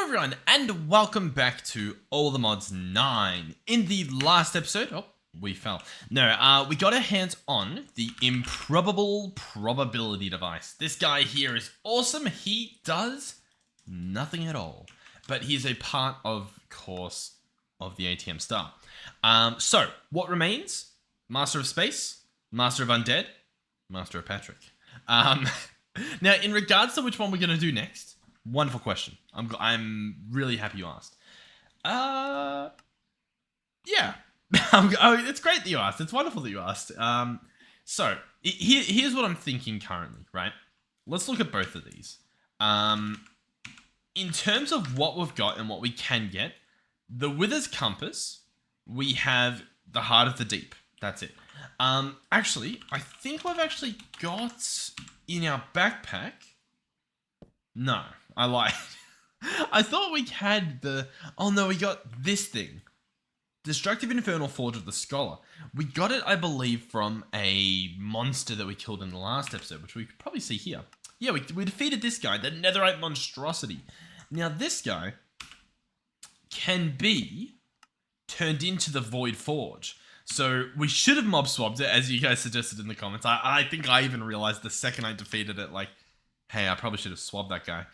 Hello everyone and welcome back to All the Mods 9. In the last episode, we fell. No, we got our hands on the improbable probability device. This guy here is awesome. He does nothing at all, but he's a part of course of the ATM Star. So what remains? Master of Space, Master of Undead, Master of Patrick. Now in regards to which one we're going to do next, wonderful question. I'm really happy you asked. Yeah. It's great that you asked. It's wonderful that you asked. So here's what I'm thinking currently, right? Let's look at both of these. In terms of what we've got and what we can get, the Wither's Compass, we have the Heart of the Deep. That's it. Actually, I think we've actually got in our backpack. No, I lied. I thought we had the... Oh no, we got this thing. Destructive Infernal Forge of the Scholar. We got it, I believe, from a monster that we killed in the last episode, which we could probably see here. Yeah, we defeated this guy, the Netherite Monstrosity. Now, this guy can be turned into the Void Forge. So, we should have mob swabbed it, as you guys suggested in the comments. I think I even realized the second I defeated it, like, hey, I probably should have swabbed that guy.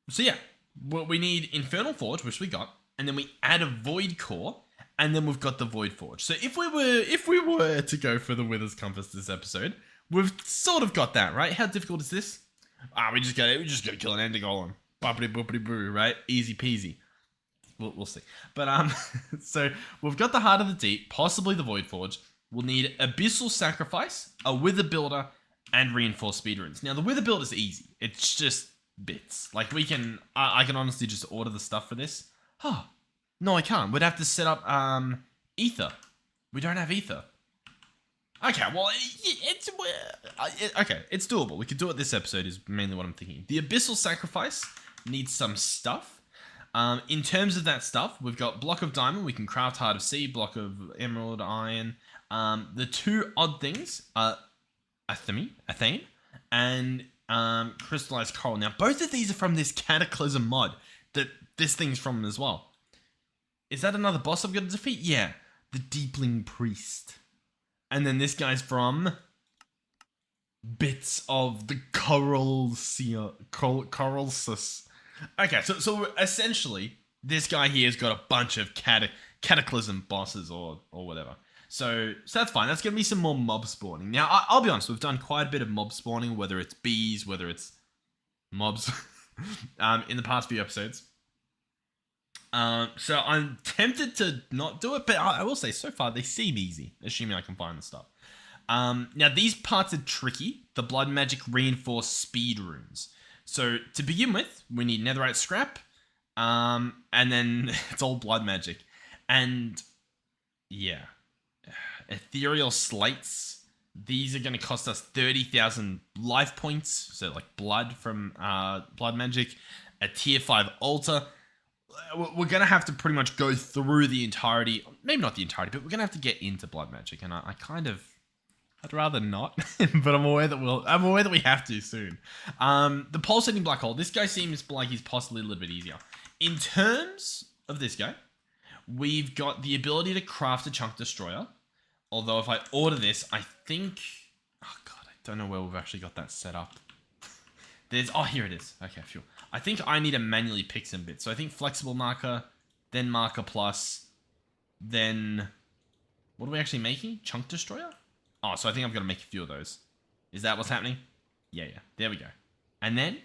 So yeah, we need Infernal Forge, which we got, and then we add a Void Core, and then we've got the Void Forge. So if we were to go for the Wither's Compass this episode, we've sort of got that, right? How difficult is this? We just gotta kill an Ender Golem. Boppity boopity boo, right? Easy peasy. We'll see. But so we've got the Heart of the Deep, possibly the Void Forge. We'll need Abyssal Sacrifice, a Wither Builder, and Reinforced Speedrunes. Now the Wither Builder is easy. It's just bits. Like I can honestly just order the stuff for this. Oh, no, I can't. We'd have to set up Ether. We don't have Ether. Okay, well, it's doable. We could do it this episode is mainly what I'm thinking. The Abyssal Sacrifice needs some stuff. In terms of that stuff, we've got Block of Diamond. We can craft Heart of Sea, Block of Emerald, Iron. The two odd things are Athene, and Crystallized Coral. Now, both of these are from this Cataclysm mod that this thing's from as well. Is that another boss I've got to defeat? Yeah, the Deepling Priest. And then this guy's from bits of the Coralsus. Okay, so essentially, this guy here has got a bunch of Cataclysm bosses or whatever. So that's fine. That's going to be some more mob spawning. Now, I'll be honest. We've done quite a bit of mob spawning, whether it's bees, whether it's mobs, in the past few episodes. So I'm tempted to not do it, but I will say, so far, they seem easy, assuming I can find the stuff. Now, these parts are tricky. The Blood Magic Reinforced Speed Runes. So, to begin with, we need Netherite Scrap, and then it's all Blood Magic. And, yeah. Ethereal Slates. These are going to cost us 30,000 life points. So like blood from Blood Magic. A tier 5 altar. We're going to have to pretty much go through the entirety. Maybe not the entirety, but we're going to have to get into Blood Magic. And I'd rather not. But I'm aware that we have to soon. The Pulsating Black Hole. This guy seems like he's possibly a little bit easier. In terms of this guy, we've got the ability to craft a Chunk Destroyer. Although if I order this, I think... Oh god, I don't know where we've actually got that set up. Here it is. Okay, phew. I think I need to manually pick some bits. So I think Flexible Marker, then Marker Plus, then... What are we actually making? Chunk Destroyer? Oh, so I think I've got to make a few of those. Is that what's happening? Yeah. There we go. And then...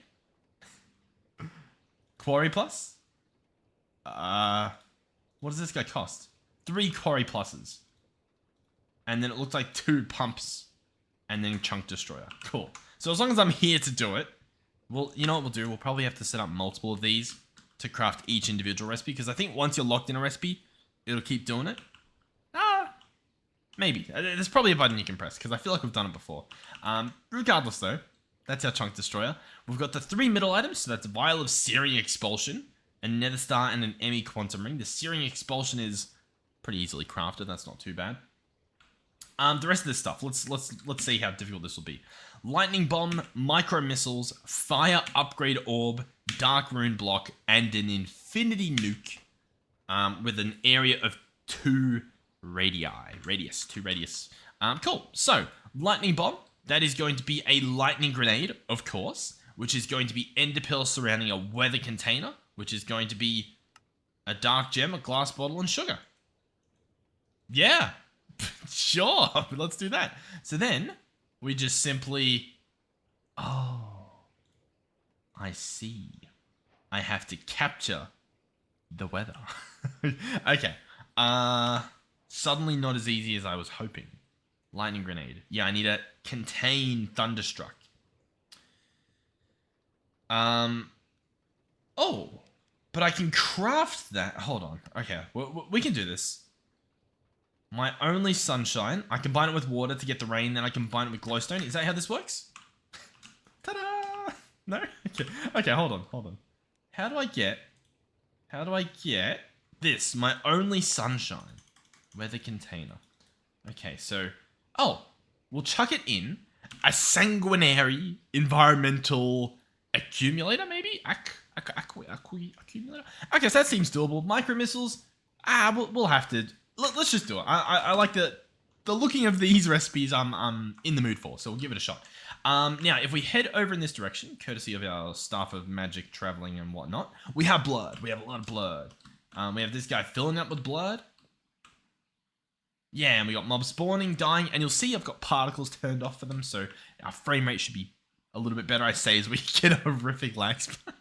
Quarry Plus? What does this guy cost? 3 Quarry Pluses. And then it looks like 2 pumps. And then Chunk Destroyer. Cool. So as long as I'm here to do it, well, you know what we'll do? We'll probably have to set up multiple of these to craft each individual recipe. Because I think once you're locked in a recipe, it'll keep doing it. Maybe. There's probably a button you can press. Because I feel like we've done it before. Regardless though, that's our Chunk Destroyer. We've got the 3 middle items. So that's Vial of Searing Expulsion, a Nether Star, and an Emmy Quantum Ring. The Searing Expulsion is pretty easily crafted. That's not too bad. The rest of this stuff, let's see how difficult this will be. Lightning Bomb, Micro Missiles, Fire Upgrade Orb, Dark Rune Block, and an infinity nuke with an area of 2 radius. Cool. So, lightning bomb. That is going to be a lightning grenade, of course, which is going to be ender pearl surrounding a weather container, which is going to be a dark gem, a glass bottle, and sugar. Yeah, sure. Let's do that. So then we just simply... Oh, I see. I have to capture the weather. Okay. Suddenly not as easy as I was hoping. Lightning grenade. Yeah, I need to contain thunderstruck. Oh, but I can craft that. Hold on. Okay, we can do this. My only sunshine. I combine it with water to get the rain, then I combine it with glowstone. Is that how this works? Ta-da! No? Okay, hold on. How do I get this? My only sunshine. Weather container. Okay, so... Oh, we'll chuck it in a sanguinary environmental accumulator, maybe? Accumulator? Okay, so that seems doable. Micro missiles? We'll have to... Let's just do it. I like the looking of these recipes I'm in the mood for, so we'll give it a shot. Now, if we head over in this direction, courtesy of our staff of magic traveling and whatnot, we have blood. We have a lot of blood. We have this guy filling up with blood. Yeah, and we got mobs spawning, dying, and you'll see I've got particles turned off for them, so our frame rate should be a little bit better, I say, as we get a horrific lag spike.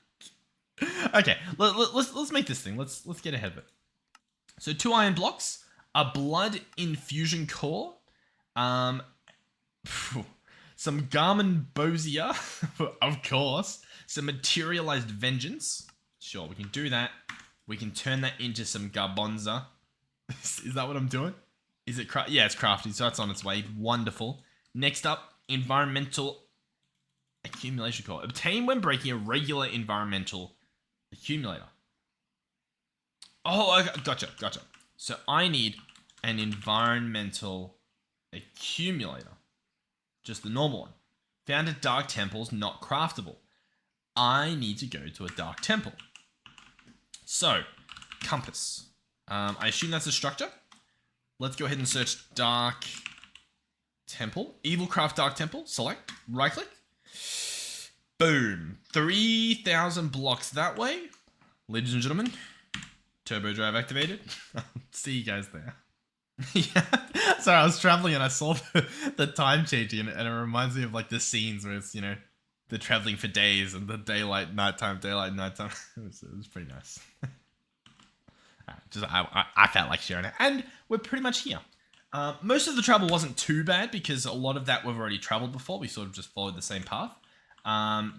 Okay, let's make this thing. Let's get ahead of it. So 2 iron blocks, a blood infusion core, some Garmin Bosia, of course, some materialized vengeance. Sure, we can do that. We can turn that into some Garbonza. Is that what I'm doing? Is it yeah, it's crafty, so that's on its way. Wonderful. Next up, environmental accumulation core. Obtain when breaking a regular environmental accumulator. Oh, okay, gotcha. So I need an environmental accumulator. Just the normal one. Found at dark temples, not craftable. I need to go to a dark temple. So, compass. I assume that's a structure. Let's go ahead and search dark temple. Evil craft dark temple. Select. Right click. Boom. 3,000 blocks that way. Ladies and gentlemen, turbo drive activated. See you guys there. Yeah. Sorry, I was traveling and I saw the time changing, and it reminds me of like the scenes where it's, you know, they're traveling for days and the daylight, nighttime. It was pretty nice. I felt like sharing it, and we're pretty much here. Most of the travel wasn't too bad because a lot of that we've already traveled before. We sort of just followed the same path.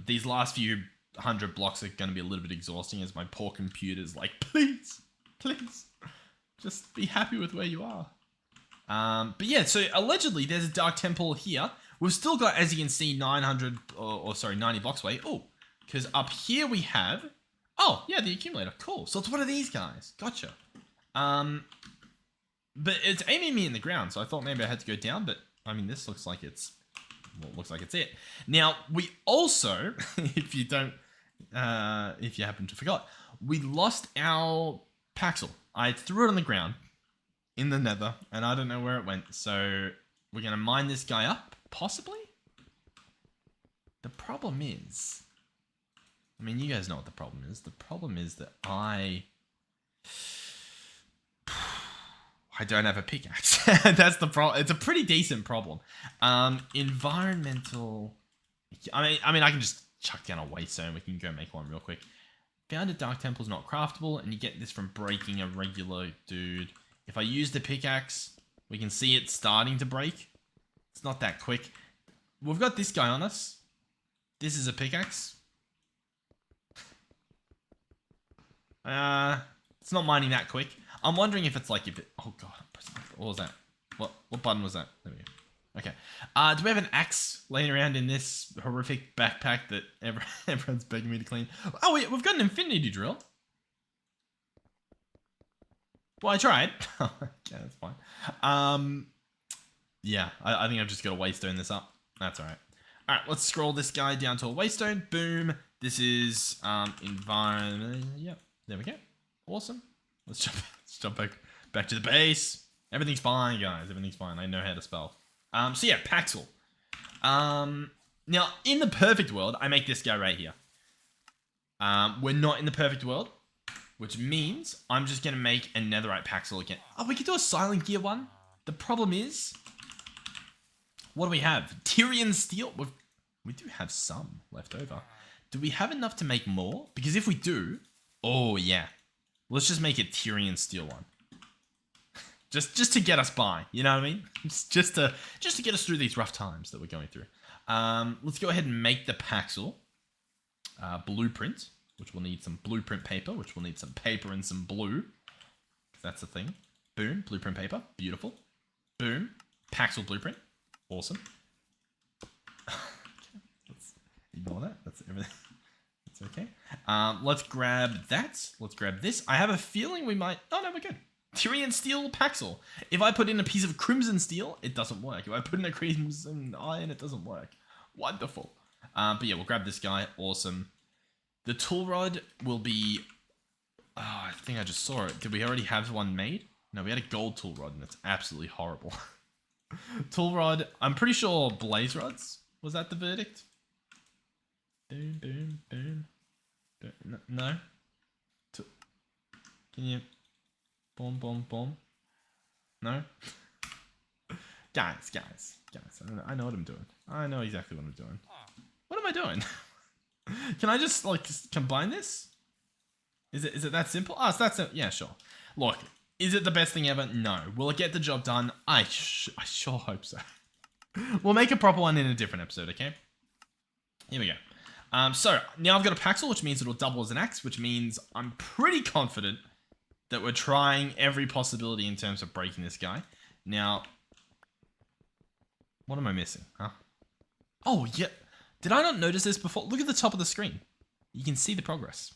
These last few 100 blocks are going to be a little bit exhausting as my poor computer's like, please, just be happy with where you are. But yeah, so allegedly there's a dark temple here. We've still got, as you can see, 90 blocks away. Oh, because up here we have... Oh, yeah, the accumulator. Cool. So it's one of these guys. Gotcha. But it's aiming me in the ground, so I thought maybe I had to go down, but I mean, this looks like it's... Well, it looks like it's it. Now, we also, if you happen to forgot, we lost our Paxel. I threw it on the ground in the nether, and I don't know where it went, so we're going to mine this guy up, possibly? The problem is... I mean, you guys know what the problem is. The problem is that I don't have a pickaxe. That's the problem. It's a pretty decent problem. Environmental... I mean, I can just chuck down a waystone. We can go make one real quick. Found a dark temple is not craftable, and you get this from breaking a regular dude. If I use the pickaxe, we can see it starting to break. It's not that quick. We've got this guy on us. This is a pickaxe. It's not mining that quick. I'm wondering if it's like oh god, what was that? What button was that? There we go. Okay. Do we have an axe laying around in this horrific backpack that everyone's begging me to clean? Oh, we've got an infinity drill. Well, I tried. Okay, that's fine. Yeah, I think I've just got to waystone this up. That's alright. Alright, let's scroll this guy down to a waystone. Boom. This is environment. Yep, there we go. Awesome. Let's jump back to the base. Everything's fine, guys. Everything's fine. I know how to spell. So yeah, Paxel. Now in the perfect world, I make this guy right here. We're not in the perfect world, which means I'm just gonna make a netherite Paxel again. Oh, we could do a silent gear one. The problem is, what do we have? Tyrian steel. We do have some left over. Do we have enough to make more? Because if we do, oh yeah, let's just make a Tyrian steel one. just to get us by, you know what I mean? Just to get us through these rough times that we're going through. Let's go ahead and make the Paxel blueprint, which will need some blueprint paper, which will need some paper and some blue. That's the thing. Boom, blueprint paper, beautiful. Boom, Paxel blueprint, awesome. Let's ignore that. That's everything. It's okay. Let's grab that. Let's grab this. I have a feeling we might. Oh no, we're good. Tyrian steel Paxel. If I put in a piece of crimson steel, it doesn't work. If I put in a crimson iron, it doesn't work. Wonderful. But yeah, we'll grab this guy. Awesome. The tool rod will be. Oh, I think I just saw it. Did we already have one made? No, we had a gold tool rod, and it's absolutely horrible. Tool rod. I'm pretty sure blaze rods. Was that the verdict? Boom, boom, boom. No. Can you? Boom, boom, boom. No? Guys. I know what I'm doing. I know exactly what I'm doing. What am I doing? Can I just, like, combine this? Is it that simple? Oh, it's that simple. Yeah, sure. Look, is it the best thing ever? No. Will it get the job done? I sure hope so. We'll make a proper one in a different episode, okay? Here we go. So, now I've got a Paxel, which means it'll double as an axe, which means I'm pretty confident that we're trying every possibility in terms of breaking this guy. Now, what am I missing, huh? Oh, yeah. Did I not notice this before? Look at the top of the screen. You can see the progress.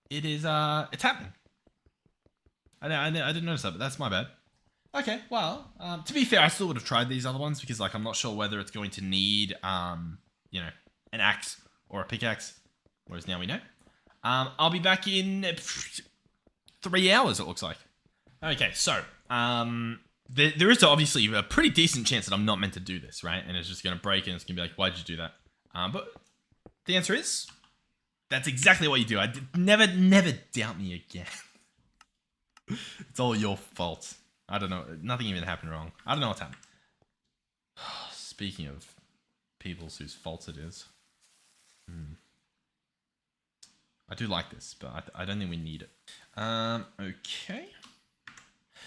It is, it's happening. I didn't notice that, but that's my bad. Okay, well, to be fair, I still would have tried these other ones because, like, I'm not sure whether it's going to need, you know, an axe or a pickaxe, whereas now we know. I'll be back in 3 hours, it looks like. Okay, so, there is obviously a pretty decent chance that I'm not meant to do this, right? And it's just going to break and it's going to be like, why did you do that? But the answer is, that's exactly what you do. Never doubt me again. It's all your fault. I don't know. Nothing even happened wrong. I don't know what's happened. Speaking of people whose fault it is. I do like this, but I don't think we need it. Okay.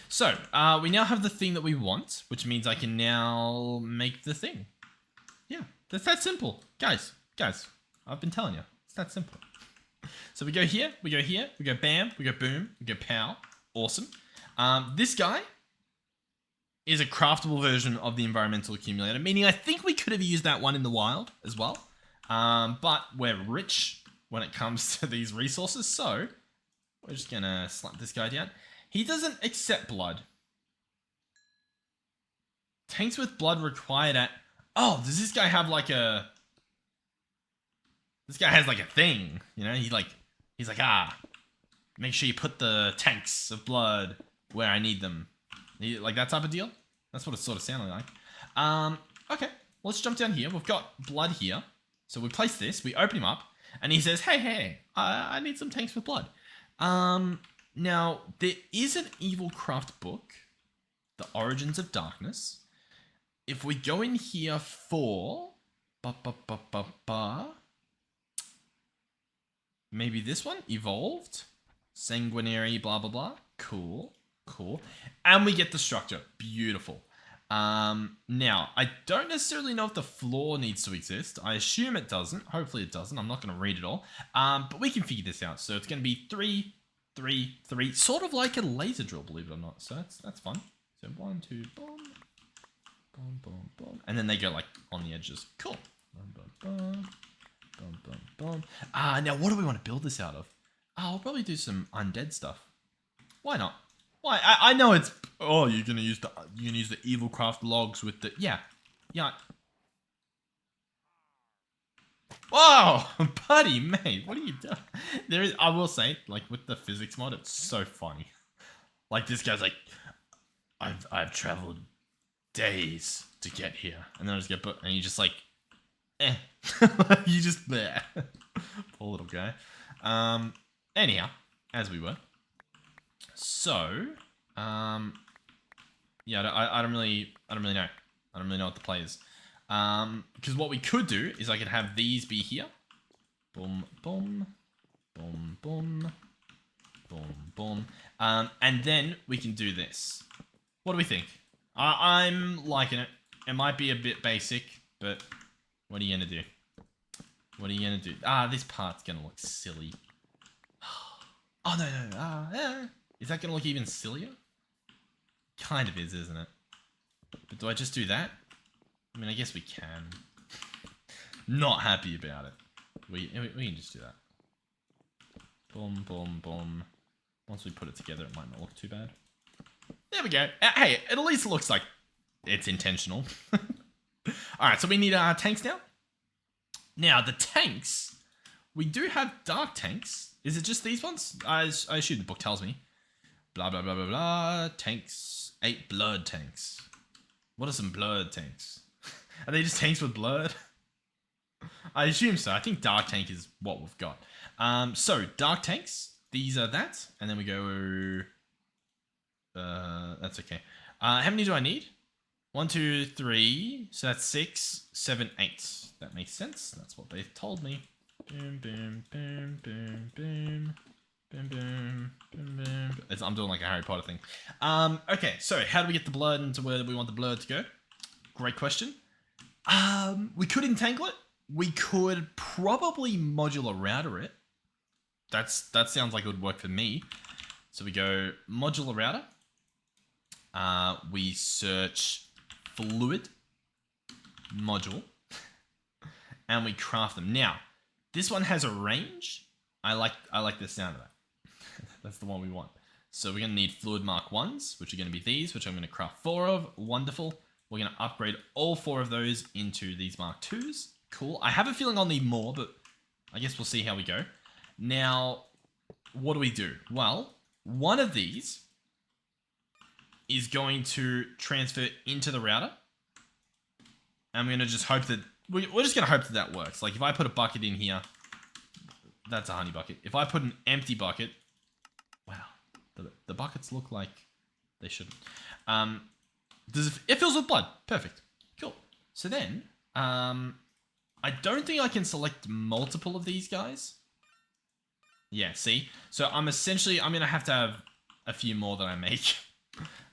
So, we now have the thing that we want, which means I can now make the thing. Yeah, that's that simple. Guys, I've been telling you. It's that simple. So we go here, we go bam, we go boom, we go pow. Awesome. This guy is a craftable version of the environmental accumulator, meaning I think we could have used that one in the wild as well. But we're rich when it comes to these resources, so we're just gonna slap this guy down. He doesn't accept blood. Tanks with blood required at... Oh, does this guy have like a... This guy has like a thing, you know? He's like, make sure you put the tanks of blood where I need them. Like that type of deal? That's what it sort of sounded like. Okay, let's jump down here. We've got blood here. So we place this, we open him up, and he says, hey, I need some tanks with blood. Now, there is an evil craft book, The Origins of Darkness. If we go in here for... Maybe this one? Evolved? Sanguinary, blah, blah, blah. Cool. And we get the structure. Beautiful. Now, I don't necessarily know if the floor needs to exist. I assume it doesn't. Hopefully it doesn't. I'm not going to read it all. But we can figure this out. So it's going to be 3, 3, 3. Sort of like a laser drill, believe it or not. So that's fun. So 1, 2, boom. Boom, boom, boom. And then they go like on the edges. Cool. Boom, boom, boom. Boom, boom, boom. Now what do we want to build this out of? I'll probably do some undead stuff. Why not? Why? I know it's... Oh, you're gonna use the evil craft logs with the... Yeah. Whoa, buddy, mate, what are you doing? There is, I will say, like with the physics mod, it's so funny. Like this guy's like, I've traveled days to get here, and then I just get put, and you just like, you just there. Poor little guy. Anyhow, as we were. So, yeah, I don't really know. I don't really know what the play is. Because what we could do is I could have these be here. Boom, boom, boom, boom, boom, boom. And then we can do this. What do we think? I'm liking it. It might be a bit basic, but what are you gonna do? What are you gonna do? This part's gonna look silly. Oh, no. Yeah. Is that gonna look even sillier? Kind of is, isn't it? But do I just do that? I mean, I guess we can. Not happy about it. We can just do that. Boom, boom, boom. Once we put it together, it might not look too bad. There we go. Hey, it at least looks like it's intentional. Alright, so we need tanks now. Now, the tanks, we do have dark tanks. Is it just these ones? I assume the book tells me. Blah, blah, blah, blah, blah. Tanks. 8 blood tanks. What are some blood tanks? Are they just tanks with blood? I assume so. I think dark tank is what we've got. So, dark tanks. These are that. And then we go... that's okay. How many do I need? 1, 2, 3. So that's 6, 7, 8. That makes sense. That's what they've told me. Boom, boom, boom, boom, boom. Boom, boom, boom, boom. I'm doing like a Harry Potter thing. Okay, so how do we get the blood into where we want the blood to go? Great question. We could entangle it. We could probably modular router it. That sounds like it would work for me. So we go modular router. We search fluid module, and we craft them. Now, this one has a range. I like the sound of that. That's the one we want. So we're gonna need fluid mark 1s, which are gonna be these, which I'm gonna craft 4 of. Wonderful. We're gonna upgrade all 4 of those into these mark 2s. Cool. I have a feeling I'll need more, but I guess we'll see how we go. Now, what do we do? Well, one of these is going to transfer into the router. I'm going to just hope that... We're just going to hope that that works. Like, if I put a bucket in here... That's a honey bucket. If I put an empty bucket... Wow. The buckets look like they shouldn't. It fills with blood. Perfect. Cool. So then... I don't think I can select multiple of these guys. Yeah, see? So I'm going to have a few more that I make.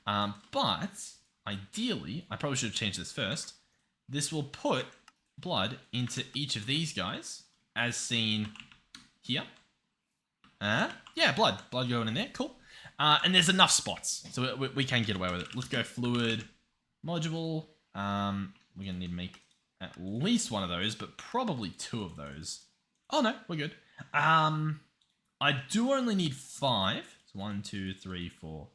But ideally, I probably should have changed this first. This will put blood into each of these guys, as seen here. Yeah, blood going in there. Cool. And there's enough spots, so we can get away with it. Let's go fluid module. We're going to need to make at least one of those, but probably 2 of those. Oh, no, we're good. I do only need 5. So 1, 2, 3, 4,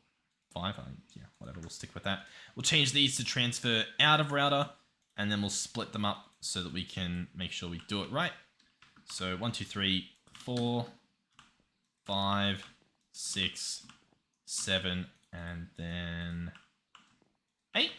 5. Yeah, whatever, we'll stick with that. We'll change these to transfer out of router, and then we'll split them up so that we can make sure we do it right. So 1, 2, 3, 4, 5, 6, 7, and then 8.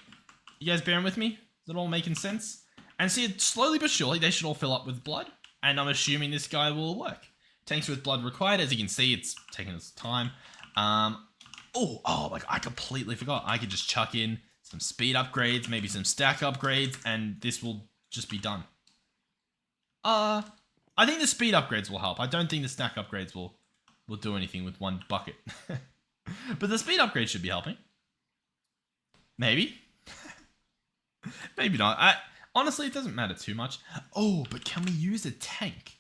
You guys bearing with me? Is it all making sense? And see, slowly but surely, they should all fill up with blood, and I'm assuming this guy will work. Tanks with blood required. As you can see, it's taking its time. Oh, like I completely forgot. I could just chuck in some speed upgrades, maybe some stack upgrades, and this will just be done. I think the speed upgrades will help. I don't think the stack upgrades will do anything with 1 bucket. But the speed upgrades should be helping. Maybe. Maybe not. Honestly, it doesn't matter too much. Oh, but can we use a tank?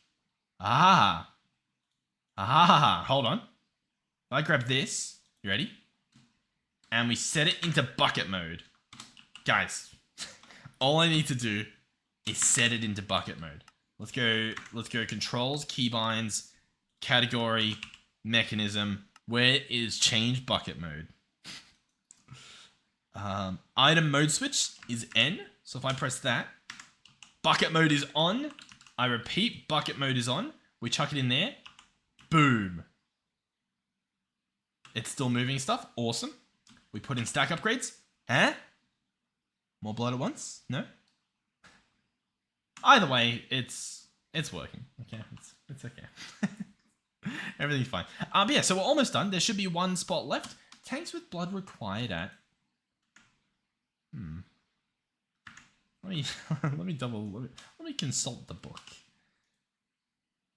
Hold on. If I grab this, you ready? And we set it into bucket mode. Guys, all I need to do is set it into bucket mode. Let's go controls, keybinds, category, mechanism. Where is change bucket mode? Item mode switch is N. So if I press that, bucket mode is on. I repeat, bucket mode is on. We chuck it in there. Boom. It's still moving stuff. Awesome. We put in stack upgrades. Huh? More blood at once? No? Either way, it's working. Okay, it's okay. Everything's fine. But yeah, so we're almost done. There should be one spot left. Tanks with blood required at... Let me consult the book.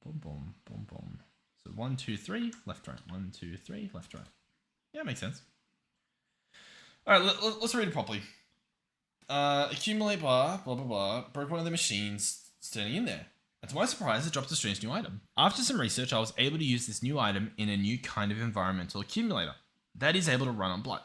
Boom, boom, boom, boom. So 1, 2, 3, left, right. 1, 2, 3, left, right. Yeah, makes sense. All right, let's read it properly. Accumulate bar, blah, blah, blah. Broke one of the machines standing in there. And to my surprise, it dropped a strange new item. After some research, I was able to use this new item in a new kind of environmental accumulator that is able to run on blood.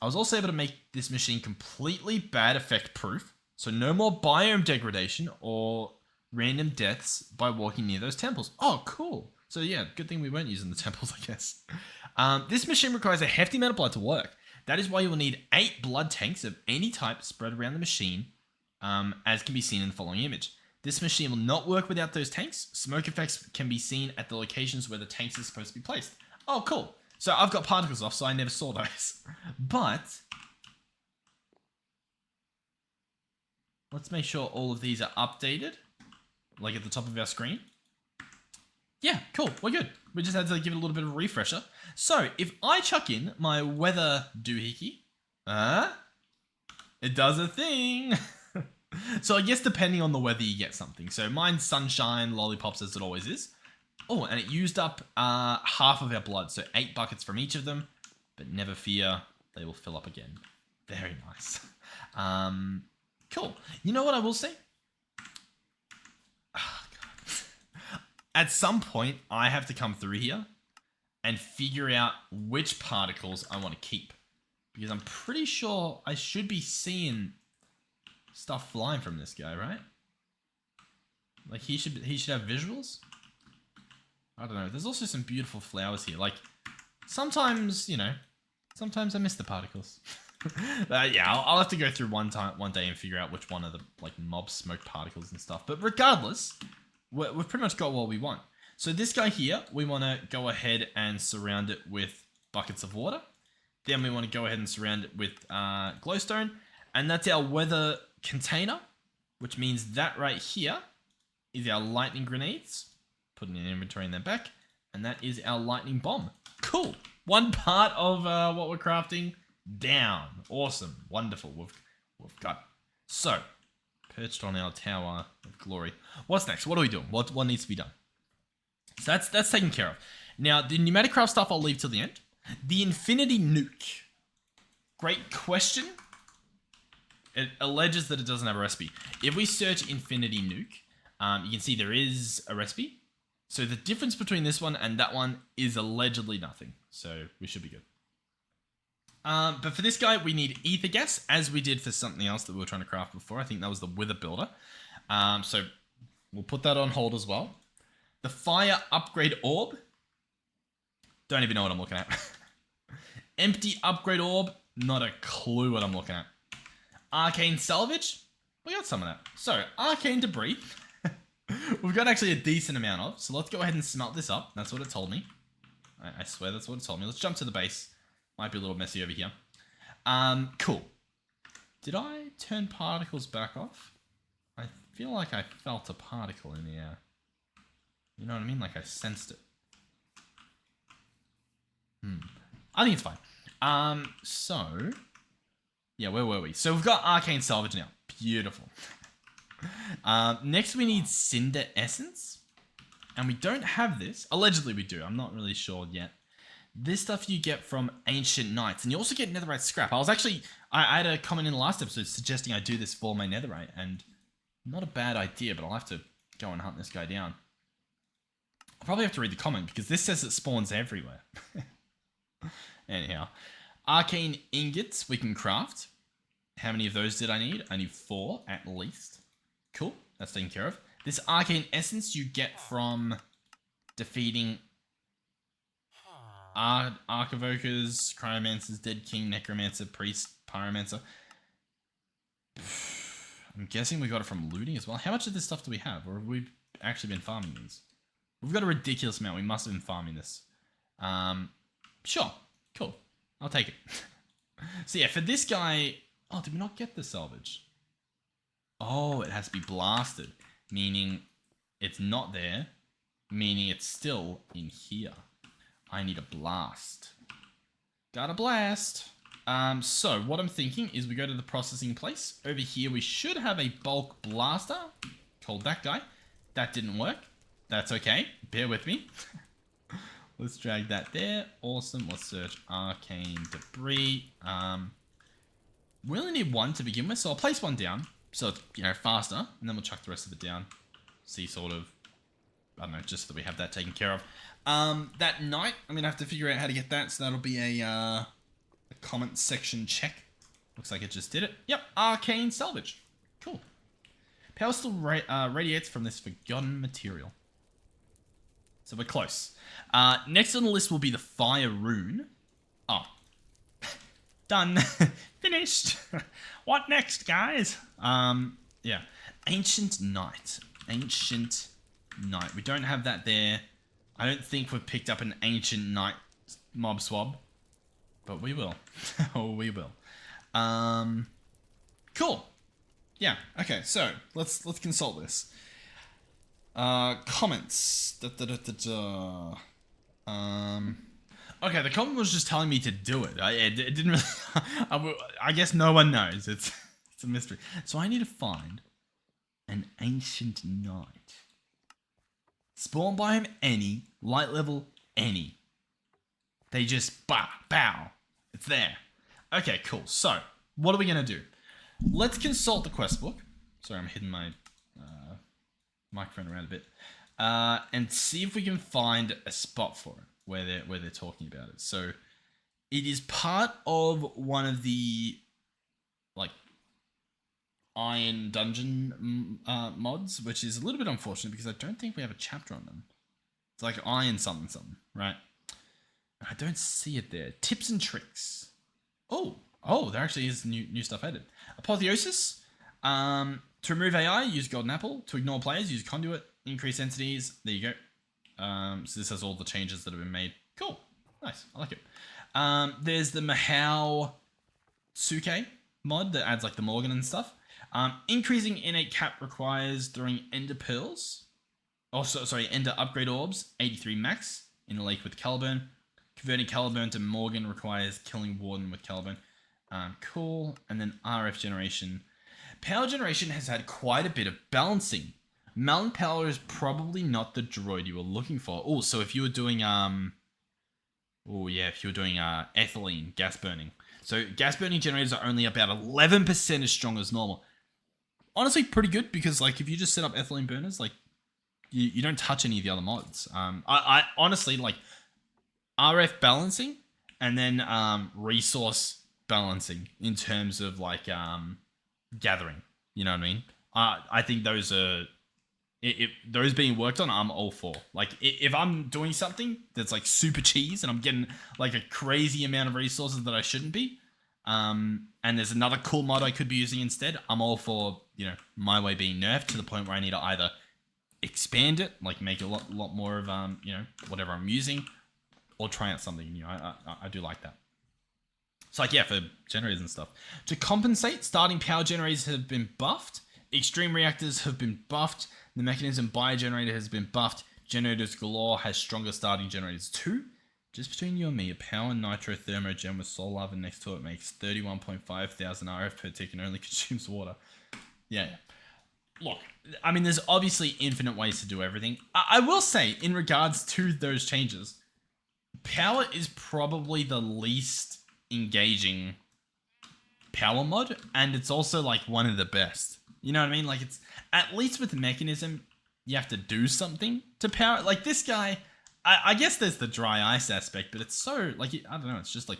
I was also able to make this machine completely bad effect proof, so no more biome degradation or random deaths by walking near those temples. Oh, cool. So yeah, good thing we weren't using the temples, I guess. This machine requires a hefty amount of blood to work. That is why you will need 8 blood tanks of any type spread around the machine, as can be seen in the following image. This machine will not work without those tanks. Smoke effects can be seen at the locations where the tanks are supposed to be placed. Oh, cool. So I've got particles off, so I never saw those. But let's make sure all of these are updated, like at the top of our screen. Yeah, cool. We're good. We just had to give it a little bit of a refresher. So if I chuck in my weather doohickey, it does a thing. So I guess depending on the weather, you get something. So mine's sunshine, lollipops, as it always is. Oh, and it used up half of our blood. So 8 buckets from each of them. But never fear, they will fill up again. Very nice. Cool. You know what I will say? Oh, God. At some point, I have to come through here and figure out which particles I want to keep. Because I'm pretty sure I should be seeing stuff flying from this guy, right? Like he should have visuals. I don't know. There's also some beautiful flowers here. Like sometimes, you know, sometimes I miss the particles. Yeah, I'll have to go through one day and figure out which one of the like mob smoke particles and stuff. But regardless, we've pretty much got what we want. So this guy here, we want to go ahead and surround it with buckets of water. Then we want to go ahead and surround it with glowstone. And that's our weather container, which means that right here is our lightning grenades. Putting in inventory and then back. And that is our lightning bomb. Cool. One part of what we're crafting down. Awesome. Wonderful. We've got it. So, perched on our tower of glory. What's next? What are we doing? What needs to be done? So that's taken care of. Now, the pneumatic craft stuff I'll leave till the end. The infinity nuke. Great question. It alleges that it doesn't have a recipe. If we search infinity nuke, you can see there is a recipe. So the difference between this one and that one is allegedly nothing. So we should be good. But for this guy, we need ether gas, as we did for something else that we were trying to craft before. I think that was the wither builder. So we'll put that on hold as well. The fire upgrade orb. Don't even know what I'm looking at. Empty upgrade orb. Not a clue what I'm looking at. Arcane salvage. We got some of that. So arcane debris. We've got actually a decent amount of. So let's go ahead and smelt this up. That's what it told me. I swear that's what it told me. Let's jump to the base. Might be a little messy over here. Cool. Did I turn particles back off? I feel like I felt a particle in the air. You know what I mean? Like I sensed it. I think it's fine. So, yeah, where were we? So we've got arcane salvage now. Beautiful. Next we need cinder essence. And we don't have this. Allegedly we do. I'm not really sure yet. This stuff you get from ancient knights. And you also get netherite scrap. I had a comment in the last episode suggesting I do this for my netherite. And not a bad idea, but I'll have to go and hunt this guy down. I'll probably have to read the comment because this says it spawns everywhere. Anyhow. Arcane ingots we can craft. How many of those did I need? I need 4 at least. Cool. That's taken care of. This arcane essence you get from defeating Archivokers, Cryomancers, Dead King, Necromancer, Priest, Pyromancer. I'm guessing we got it from looting as well. How much of this stuff do we have? Or have we actually been farming these. We've got a ridiculous amount. We must have been farming this. Sure. Cool. I'll take it. So yeah, for this guy... Oh, did we not get the salvage? Oh, it has to be blasted. Meaning it's not there. Meaning it's still in here. I need a blast. Got a blast. So what I'm thinking is we go to the processing place. Over here we should have a bulk blaster. Called that guy. That didn't work. That's okay. Bear with me. Let's drag that there. Awesome. Let's search arcane debris. We only need one to begin with, so I'll place one down. So it's, you know, faster. And then we'll chuck the rest of it down. See, sort of, I don't know, just so that we have that taken care of. That knight, I'm going to have to figure out how to get that. So that'll be a comment section check. Looks like it just did it. Yep, arcane salvage. Cool. Power still radiates from this forgotten material. So we're close. Next on the list will be the fire rune. Oh. Done. Finished. What next, guys? Yeah. Ancient Knight. Ancient Knight. We don't have that there. I don't think we've picked up an Ancient Knight mob swab. But we will. Oh, we will. Cool. Yeah, okay, so let's consult this. Comments. Okay, the comment was just telling me to do it. It didn't really... I guess no one knows. It's a mystery. So I need to find an Ancient Knight. Spawn biome any. Light level any. They just bow. It's there. Okay, cool. So, what are we going to do? Let's consult the quest book. Sorry, I'm hitting my microphone around a bit. And see if we can find a spot for it where they're talking about it. So it is part of one of the like iron dungeon mods, which is a little bit unfortunate because I don't think we have a chapter on them. It's like iron something, right? I don't see it there. Tips and tricks. Oh, there actually is new stuff added. Apotheosis. To remove AI, use Golden Apple. To ignore players, use Conduit. Increase entities. There you go. So this has all the changes that have been made. Cool. Nice. I like it. There's the Mahau Suke mod that adds like the Morgan and stuff. Increasing innate cap requires throwing Ender Pearls. Ender Upgrade Orbs. 83 max in a lake with Caliburn. Converting Caliburn to Morgan requires killing Warden with Caliburn. Cool. And then RF generation. Power generation has had quite a bit of balancing. Mountain power is probably not the droid you were looking for. Oh, so if you were doing ethylene gas burning. So gas burning generators are only about 11% as strong as normal. Honestly, pretty good because like if you just set up ethylene burners, like you don't touch any of the other mods. I honestly like RF balancing and then resource balancing in terms of like gathering. You know what I mean? I think those are if those being worked on, I'm all for. Like if I'm doing something that's like super cheese and I'm getting like a crazy amount of resources that I shouldn't be, and there's another cool mod I could be using instead, I'm all for, you know, my way being nerfed to the point where I need to either expand it, like make it a lot more of you know, whatever I'm using, or try out something new. I do like that. So like, yeah, for generators and stuff. To compensate, starting power generators have been buffed. Extreme reactors have been buffed. The mechanism biogenerator has been buffed. Generators galore has stronger starting generators too. Just between you and me, a power nitro thermo gem with soul lava next to it makes 31.5 thousand RF per tick and only consumes water. Yeah. Look, I mean, there's obviously infinite ways to do everything. I will say, in regards to those changes, power is probably the least engaging power mod, and it's also like one of the best. You know what I mean? Like, it's at least with the mechanism, you have to do something to power it. Like this guy, I guess there's the dry ice aspect, but it's so like, I don't know. It's just like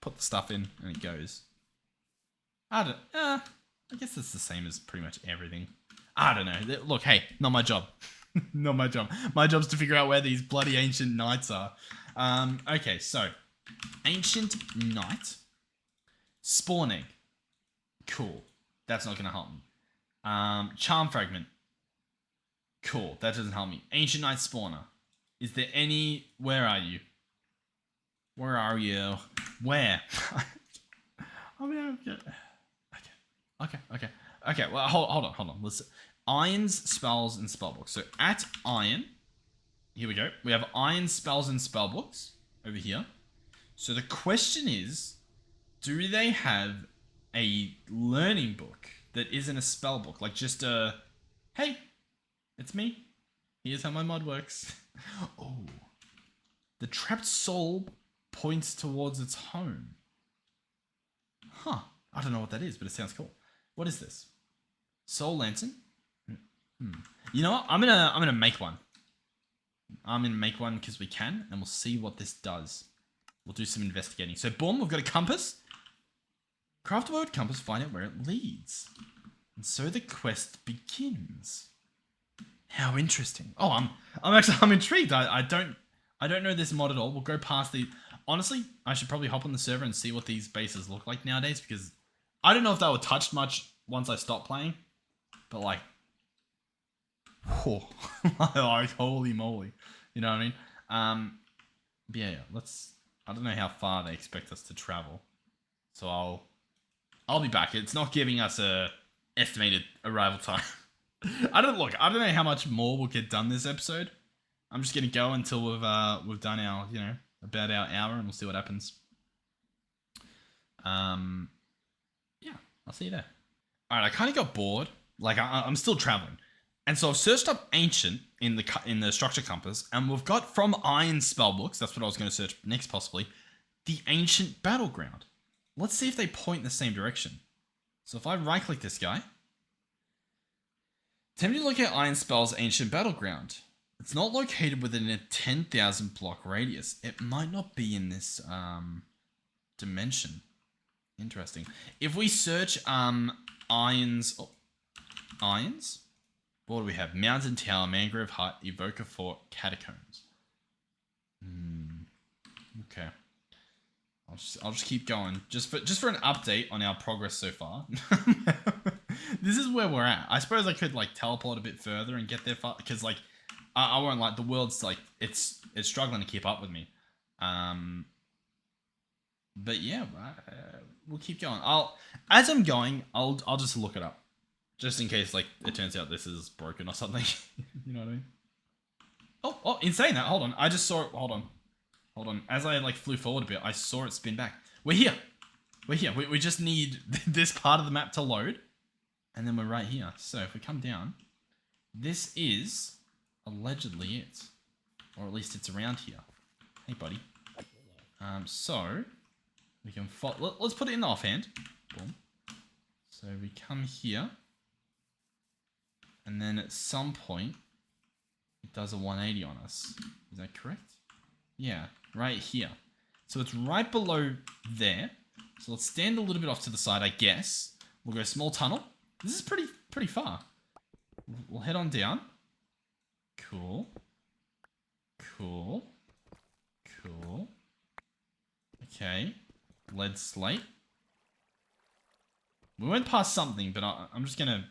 put the stuff in and it goes. I guess it's the same as pretty much everything. I don't know. Look, hey, not my job. Not my job. My job's to figure out where these bloody ancient knights are. Okay, so ancient knight, spawn egg. Cool. That's not going to help me. Charm fragment. Cool. That doesn't help me. Ancient Knight spawner. Is there any... Where are you? Where are you? Where? I mean, okay. Well, hold on. Listen. Irons, spells, and spellbooks. So at iron, here we go. We have iron, spells, and spellbooks over here. So the question is, do they have a learning book that isn't a spell book? Like just a, hey, it's me. Here's how my mod works. Oh, the trapped soul points towards its home. Huh. I don't know what that is, but it sounds cool. What is this? Soul lantern? You know what? I'm gonna make one. I'm gonna make one because we can, and we'll see what this does. We'll do some investigating. So boom, we've got a compass. Craft a word compass, find out where it leads. And so the quest begins. How interesting. Oh, I'm intrigued. I don't know this mod at all. We'll go past the... Honestly, I should probably hop on the server and see what these bases look like nowadays, because I don't know if they were touched much once I stopped playing. But like... Whoa. Like, holy moly. You know what I mean? Yeah, let's... I don't know how far they expect us to travel. So I'll be back. It's not giving us a estimated arrival time. I don't know how much more we'll get done this episode. I'm just gonna go until we've done our, about our hour, and we'll see what happens. Yeah, I'll see you there. All right, I kind of got bored. Like I'm still traveling, and so I've searched up ancient in the structure compass, and we've got from iron spellbooks. That's what I was going to search next, possibly the ancient battleground. Let's see if they point in the same direction. So if I right click this guy, attempt to locate iron spells ancient battleground. It's not located within a 10,000 block radius. It might not be in this dimension. Interesting. If we search irons, what do we have? Mountain Tower, Mangrove Hut, Evoker Fort, Catacombs. Okay. I'll just keep going. Just for an update on our progress so far. This is where we're at. I suppose I could like teleport a bit further and get there far, because like I won't like, the world's like it's struggling to keep up with me. But yeah, we'll keep going. As I'm going, I'll just look it up, just in case like it turns out this is broken or something. You know what I mean? Oh, in saying that, hold on. I just saw it. Hold on. As I like flew forward a bit, I saw it spin back. We're here. We just need this part of the map to load, and then we're right here. So if we come down, this is allegedly it, or at least it's around here. Hey, buddy. So we can let's put it in the offhand. Boom. So we come here, and then at some point it does a 180 on us. Is that correct? Yeah, right here. So it's right below there. So let's stand a little bit off to the side, I guess. We'll go small tunnel. This is pretty far. We'll head on down. Cool. Okay. Lead slate. We went past something, but I'm just gonna...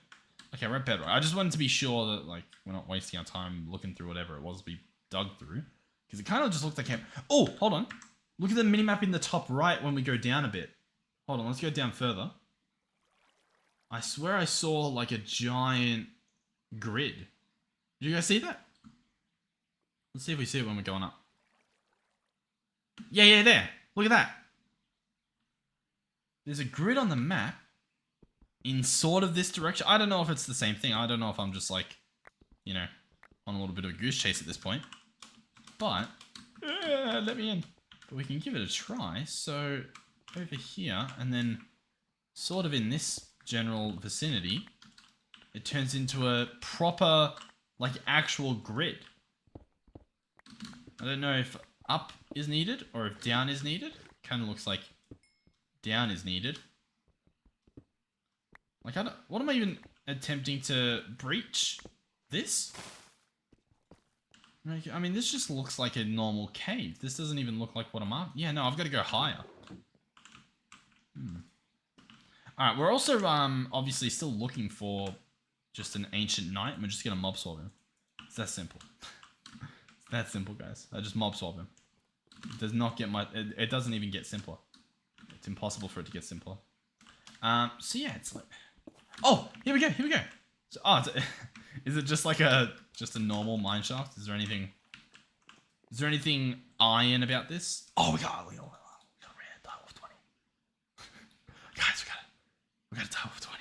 Okay, we're at bedrock. I just wanted to be sure that like we're not wasting our time looking through whatever it was we dug through. Because it kind of just looked like camp. Oh, hold on. Look at the minimap in the top right when we go down a bit. Hold on, let's go down further. I swear I saw like a giant grid. Did you guys see that? Let's see if we see it when we're going up. Yeah, there. Look at that. There's a grid on the map in sort of this direction. I don't know if it's the same thing. I don't know if I'm just like, on a little bit of a goose chase at this point. But, let me in. But we can give it a try. So, over here, and then sort of in this general vicinity, it turns into a proper, like, actual grid. I don't know if up is needed or if down is needed. Kind of looks like down is needed. Like, what am I even attempting to breach? This? I mean, this just looks like a normal cave. This doesn't even look like what I'm after. Yeah, no, I've got to go higher. Alright, we're also obviously still looking for just an ancient knight. We're just going to mob swap him. It's that simple. It's that simple, guys. I just mob swap him. It does not get much. It doesn't even get simpler. It's impossible for it to get simpler. So yeah, it's like, oh, here we go. So, is it just like a normal mine shaft? Is there anything iron about this? Oh, we got a rare tile of 20. Guys, we got a tile of 20.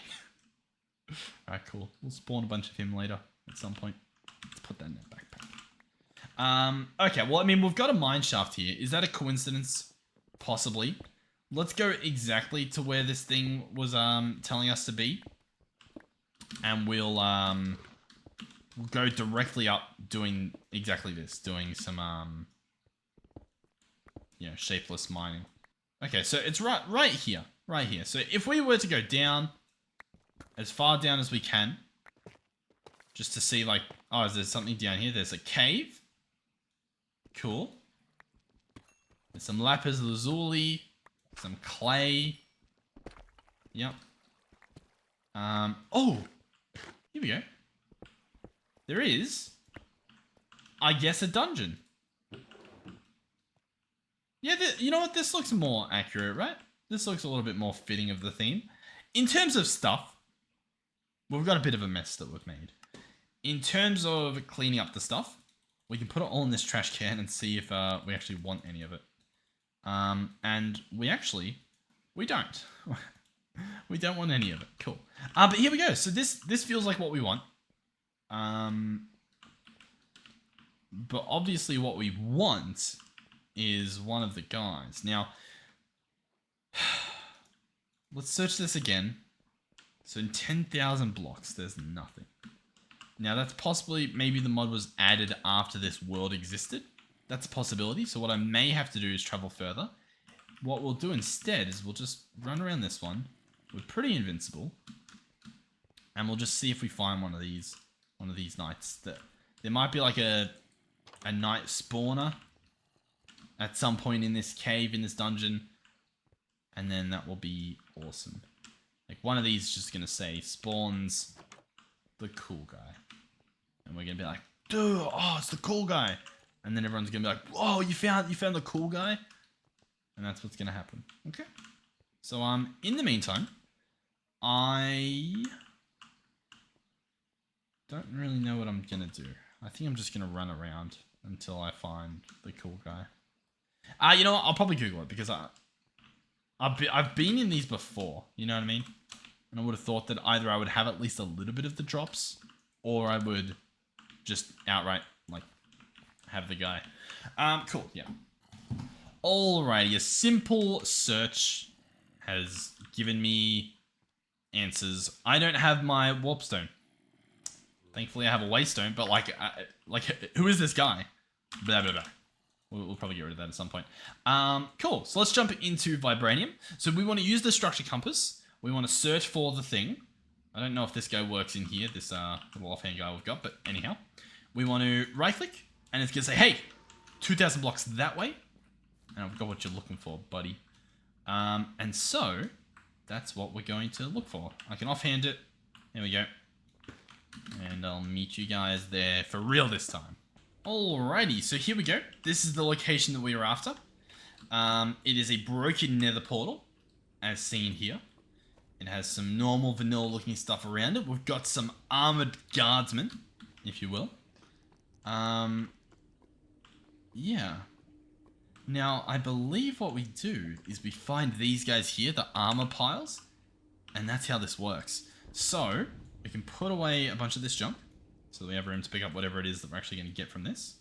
Alright, cool. We'll spawn a bunch of him later at some point. Let's put that in that backpack. Okay, well, I mean, we've got a mine shaft here. Is that a coincidence? Possibly. Let's go exactly to where this thing was telling us to be. And we'll go directly up doing exactly this. Doing some, shapeless mining. Okay, so it's right here. Right here. So if we were to go down, as far down as we can, just to see, like, oh, is there something down here? There's a cave. Cool. There's some lapis lazuli, some clay. Yep. Oh, here we go. There is, I guess, a dungeon. Yeah, you know what? This looks more accurate, right? This looks a little bit more fitting of the theme. In terms of stuff, we've got a bit of a mess that we've made. In terms of cleaning up the stuff, we can put it all in this trash can and see if we actually want any of it. And we don't. We don't want any of it. Cool. But here we go. So this feels like what we want. But obviously what we want is one of the guys. Now, let's search this again. So in 10,000 blocks, there's nothing. Now that's possibly, maybe the mod was added after this world existed. That's a possibility. So what I may have to do is travel further. What we'll do instead is we'll just run around this one. We're pretty invincible. And we'll just see if we find one of these knights. There might be like a knight spawner at some point in this cave, in this dungeon. And then that will be awesome. Like one of these is just going to say spawns the cool guy. And we're going to be like, dude, oh, it's the cool guy. And then everyone's going to be like, whoa, you found the cool guy? And that's what's going to happen. Okay. So, in the meantime, I don't really know what I'm going to do. I think I'm just going to run around until I find the cool guy. You know what? I'll probably Google it because I've been in these before. You know what I mean? And I would have thought that either I would have at least a little bit of the drops, or I would just outright, like, have the guy. Cool, yeah. Alrighty, a simple search has given me answers. I don't have my warpstone. Thankfully, I have a waystone, but, like, who is this guy? Blah, blah, blah. We'll probably get rid of that at some point. Cool, so let's jump into vibranium. So we want to use the structure compass. We want to search for the thing. I don't know if this guy works in here, this little offhand guy we've got, but anyhow. We want to right-click, and it's going to say, hey, 2,000 blocks that way. And I've got what you're looking for, buddy. And so, that's what we're going to look for. I can offhand it. There we go. And I'll meet you guys there for real this time. Alrighty, so here we go. This is the location that we were after. It is a broken nether portal, as seen here. It has some normal vanilla looking stuff around it. We've got some armored guardsmen, if you will. Yeah. Now, I believe what we do is we find these guys here, the armor piles, and that's how this works. So, we can put away a bunch of this junk, so that we have room to pick up whatever it is that we're actually going to get from this.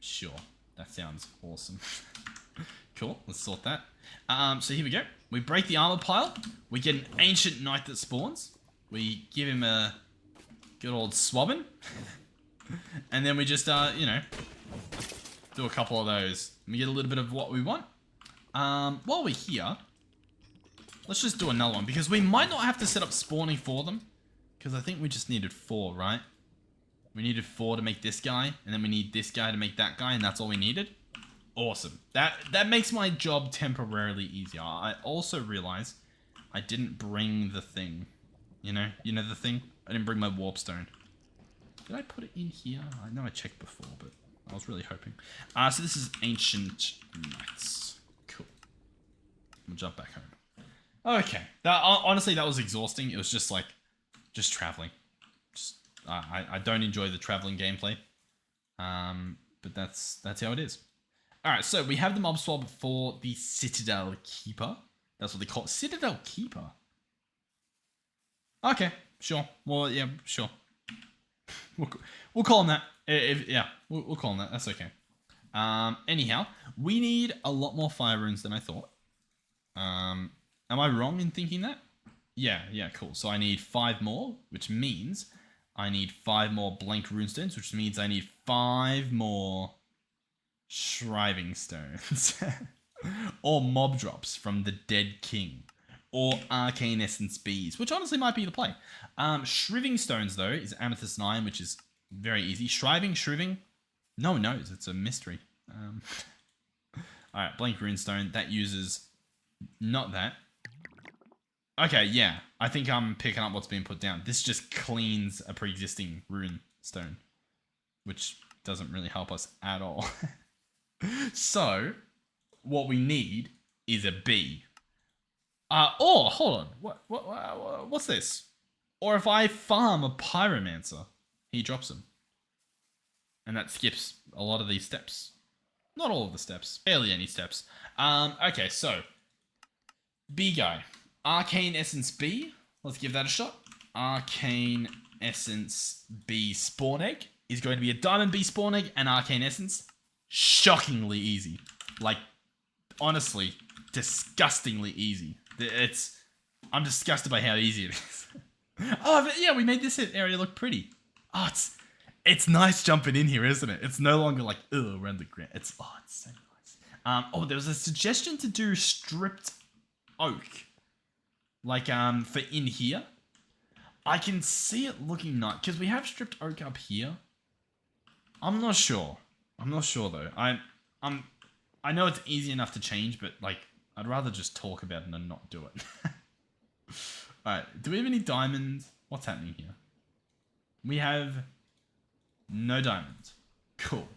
Sure. That sounds awesome. Cool, let's sort that. So here we go. We break the armor pile. We get an ancient knight that spawns. We give him a good old swabbing. And then we just, do a couple of those. We get a little bit of what we want. While we're here, let's just do another one, because we might not have to set up spawning for them. Because I think we just needed 4, right? We needed 4 to make this guy, and then we need this guy to make that guy, and that's all we needed. Awesome. That makes my job temporarily easier. I also realize I didn't bring the thing. You know the thing? I didn't bring my warpstone. Did I put it in here? I know I checked before, but I was really hoping. So this is Ancient Nights. Cool. We'll jump back home. Okay. Honestly, that was exhausting. It was just like, just traveling. I don't enjoy the traveling gameplay. But that's how it is. Alright, so we have the mob swab for the Citadel Keeper. That's what they call it. Citadel Keeper. Okay, sure. Well, yeah, sure. We'll call him that. We'll call him that. That's okay. Anyhow, we need a lot more fire runes than I thought. Am I wrong in thinking that? Yeah, cool. So I need 5 more, which means I need 5 more blank runestones, which means I need 5 more shriving stones. Or mob drops from the Dead King. Or arcane essence bees, which honestly might be the play. Shriving stones, though, is Amethyst 9, which is very easy. Shriving? No one knows. It's a mystery. Alright, blank runestone. That uses... Not that. Okay, yeah. I think I'm picking up what's being put down. This just cleans a pre-existing rune stone, which doesn't really help us at all. So, what we need is a bee. Oh, hold on. What's this? Or if I farm a pyromancer, he drops them. And that skips a lot of these steps. Not all of the steps. Barely any steps. Okay, so. Bee guy. Arcane Essence Bee. Let's give that a shot. Arcane Essence Bee Spawn Egg is going to be a Diamond Bee Spawn Egg and Arcane Essence. Shockingly easy. Like, honestly, disgustingly easy. I'm disgusted by how easy it is. Oh, but yeah, we made this area look pretty. Oh, it's nice jumping in here, isn't it? It's no longer like, ugh, around the ground. It's so nice. There was a suggestion to do stripped oak. Like, for in here. I can see it looking nice. Because we have stripped oak up here. I'm not sure. Though. I know it's easy enough to change, but like, I'd rather just talk about it and not do it. Alright, do we have any diamonds? What's happening here? We have no diamonds. Cool.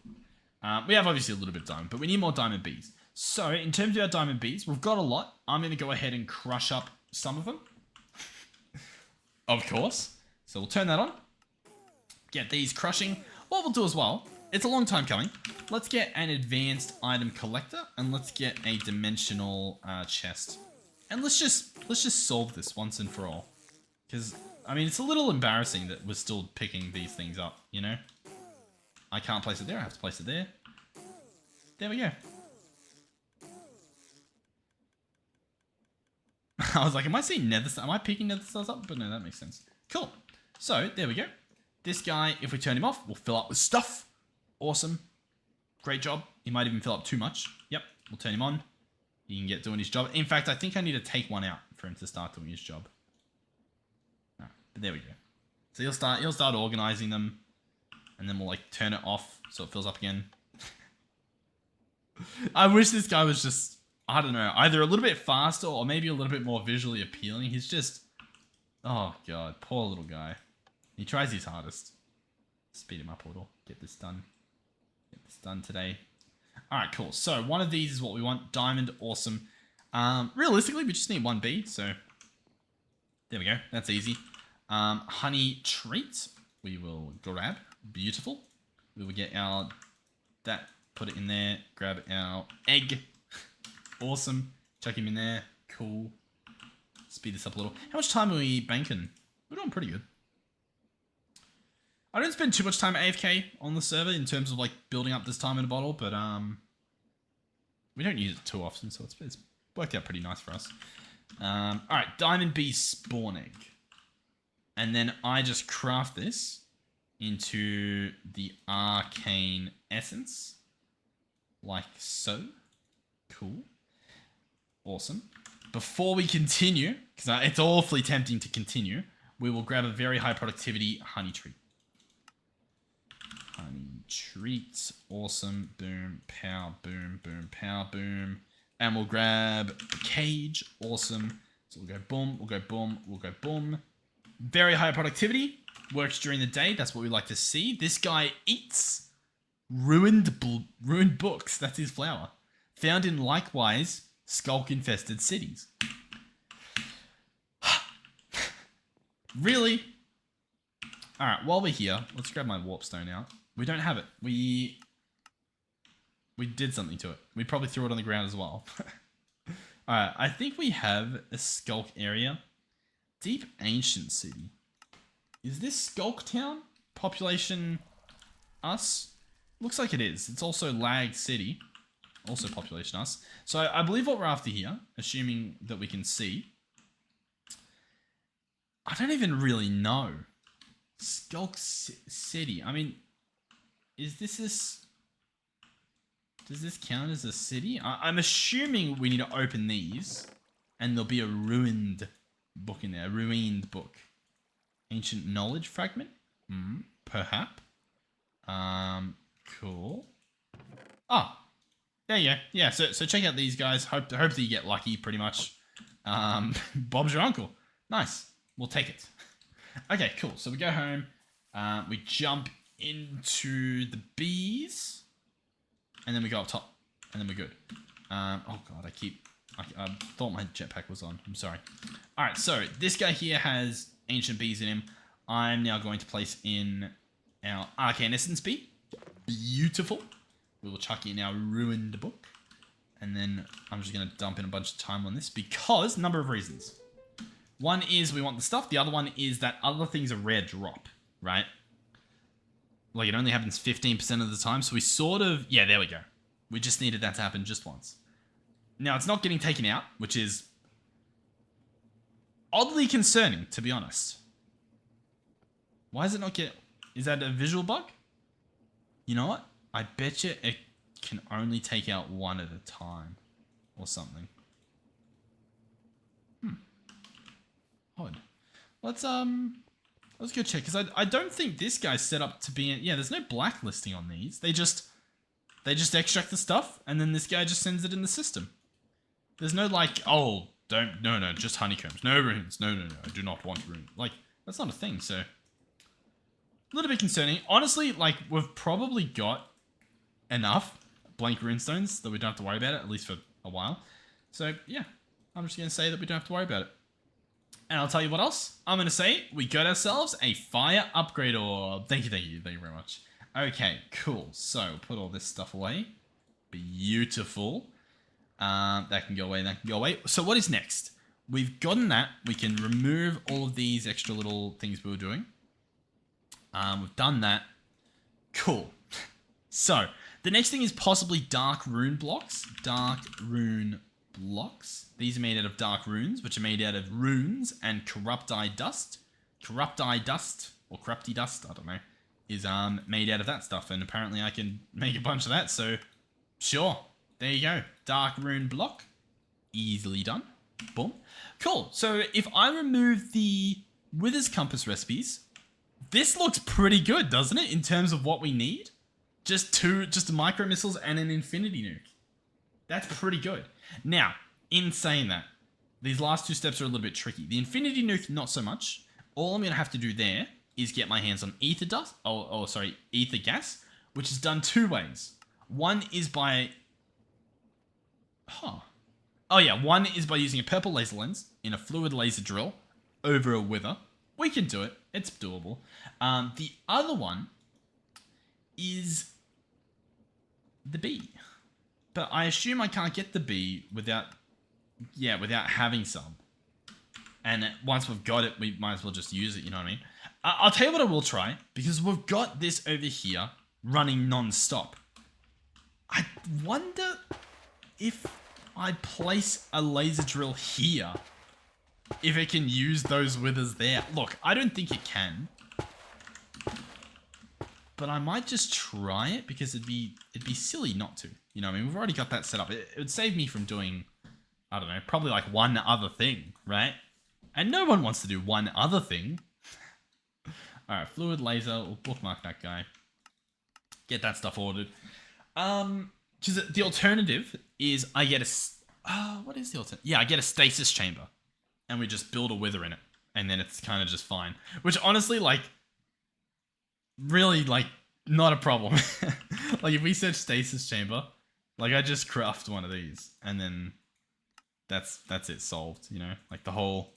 We have obviously a little bit of diamond, but we need more diamond bees. So, in terms of our diamond bees, we've got a lot. I'm going to go ahead and crush up some of them. Of course. So we'll turn that on. Get these crushing. What we'll do as well, it's a long time coming. Let's get an advanced item collector and let's get a dimensional chest. And let's just solve this once and for all. Because, I mean, it's a little embarrassing that we're still picking these things up, you know? I can't place it there. I have to place it there. There we go. I was like, am I seeing nether stars? Am I picking nether stars up? But no, that makes sense. Cool. So, there we go. This guy, if we turn him off, will fill up with stuff. Awesome. Great job. He might even fill up too much. Yep. We'll turn him on. He can get doing his job. In fact, I think I need to take one out for him to start doing his job. Alright, but there we go. So he'll start organizing them. And then we'll like turn it off so it fills up again. I wish this guy was just, I don't know, either a little bit faster or maybe a little bit more visually appealing. He's just, oh god, poor little guy. He tries his hardest. Speed him up a little. Get this done. Get this done today. Alright, cool. So, one of these is what we want. Diamond, awesome. Realistically, we just need 1 bee, so there we go. That's easy. Honey treat, we will grab. Beautiful. We will get our, put it in there. Grab our egg. Awesome. Chuck him in there. Cool. Speed this up a little. How much time are we banking? We're doing pretty good. I don't spend too much time AFK on the server in terms of like building up this time in a bottle, but we don't use it too often, so it's worked out pretty nice for us. Alright, Diamond Bee Spawn Egg. And then I just craft this into the Arcane Essence. Like so. Cool. Awesome. Before we continue, because it's awfully tempting to continue, we will grab a very high productivity honey treat. Honey treats. Awesome. Boom. Pow. Boom. Boom. Pow. Boom. And we'll grab a cage. Awesome. So we'll go boom. We'll go boom. We'll go boom. Very high productivity. works during the day. That's what we like to see. This guy eats ruined books. That's his flower. Found in likewise skulk-infested cities. Really? Alright, while we're here, let's grab my warpstone out. We don't have it. We did something to it. We probably threw it on the ground as well. Alright, I think we have a skulk area. Deep Ancient City. Is this Skulk Town? Population us? Looks like it is. It's also Lag City. Also population us. So I believe what we're after here, assuming that we can see. I don't even really know. Skulk City. I mean, is this... Does this count as a city? I'm assuming we need to open these. And there'll be a ruined book in there. A ruined book. Ancient Knowledge Fragment? Perhaps. Cool. Oh. There you go. Yeah, so check out these guys. Hope that you get lucky, pretty much. Bob's your uncle. Nice. We'll take it. Okay, cool. So we go home. We jump into the bees. And then we go up top. And then we're good. Oh, God. I thought my jetpack was on. I'm sorry. All right, so this guy here has ancient bees in him. I'm now going to place in our arcane essence bee. Beautiful. We will chuck in our ruined book. And then I'm just going to dump in a bunch of time on this because number of reasons. One is we want the stuff. The other one is that other things are rare drop, right? Like it only happens 15% of the time. So we sort of, yeah, there we go. We just needed that to happen just once. Now it's not getting taken out, which is oddly concerning, to be honest. Why is it not get? Is that a visual bug? You know what? I bet you it can only take out one at a time or something. Odd. Let's go check because I don't think this guy's set up to be. Yeah, there's no blacklisting on these. They just extract the stuff and then this guy just sends it in the system. There's no like, oh, no, just honeycombs, no runes, no, I do not want runes. Like that's not a thing. So a little bit concerning. Honestly, like we've probably got enough blank runestones that we don't have to worry about it, at least for a while. So yeah, I'm just going to say that we don't have to worry about it. And I'll tell you what else. I'm going to say we got ourselves a fire upgrade orb. Thank you very much. Okay, cool. So put all this stuff away. Beautiful. That can go away, So what is next? We've gotten that. We can remove all of these extra little things we were doing. We've done that. Cool. So the next thing is possibly dark rune blocks. These are made out of dark runes, which are made out of runes and corrupti dust. Corrupti dust, or corrupty dust, I don't know, is made out of that stuff. And apparently I can make a bunch of that, so sure. There you go. Dark rune block. Easily done. Boom. Cool. So if I remove the Wither's Compass recipes, this looks pretty good, doesn't it? In terms of what we need. Just micro missiles and an infinity nuke. That's pretty good. Now, in saying that, these last two steps are a little bit tricky. The infinity nuke, not so much. All I'm going to have to do there is get my hands on ether dust. Ether gas, which is done two ways. One is by... One is by using a purple laser lens in a fluid laser drill over a wither. We can do it. It's doable. The other one is the bee. But I assume I can't get the bee without having some. And once we've got it, we might as well just use it, you know what I mean? I'll tell you what I will try, because we've got this over here running non-stop. I wonder if I place a laser drill here, if it can use those withers there. Look, I don't think it can. But I might just try it, because it'd be silly not to. You know what I mean? We've already got that set up. It would save me from doing, I don't know, probably like one other thing, right? And no one wants to do one other thing. Alright, fluid laser. We'll bookmark that guy. Get that stuff ordered. The alternative is I get a... what is the alternative? Yeah, I get a stasis chamber. And we just build a wither in it. And then it's kind of just fine. Which honestly, like, really, like, not a problem. Like, if we search stasis chamber, like, I just craft one of these, and then that's it solved, you know? Like, the whole